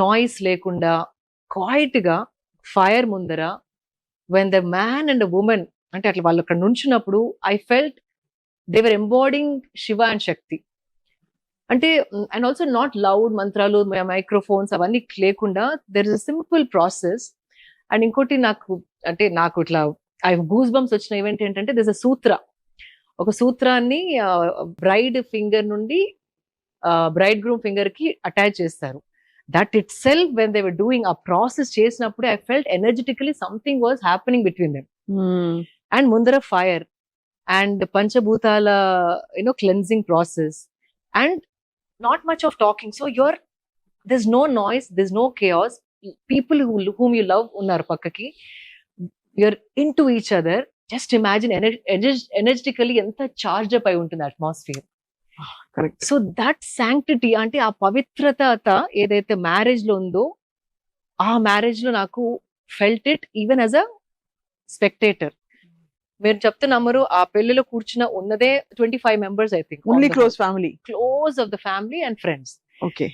Noise లేకుండా quiet గా fire ముందర when the man and women అంటే అట్లా వాళ్ళు అక్కడ నుంచున్నప్పుడు I felt there embodying Shiva and Shakti. అంటే అండ్ ఆల్సో నాట్ లౌడ్ మంత్రాలు మైక్రోఫోన్స్ అవన్నీ లేకుండా there is a simple process. And ఇంకోటి నాకు ఇట్లా ఐ గూస్ బంప్స్ వచ్చిన ఈవెంట్ ఏంటంటే దిస్ అ సూత్ర, ఒక సూత్రాన్ని బ్రైడ్ ఫింగర్ నుండి బ్రైడ్ గ్రూమ్ ఫింగర్ కి అటాచ్ చేస్తారు. That itself when they were doing ఆ ప్రాసెస్ చేసినప్పుడు I felt ఎనర్జెటికలీ something was happening between them. And ముందర ఫైర్ అండ్ పంచభూతాల cleansing process and not much of talking, so there's no noise, there's no chaos. People whom you love unnar pakkaki, you're into each other. Just imagine energetically enta charged up ayi untundi atmosphere. Correct. So that sanctity ante aa pavitrata edaithe marriage lo undo, aa marriage lo naku felt it even as a spectator. మీరు చెప్తే నమ్మరు, ఆ పెళ్లిలో కూర్చున్న ఉన్నదే 25 members, I think. Only close family. Close of the family and friends. Okay.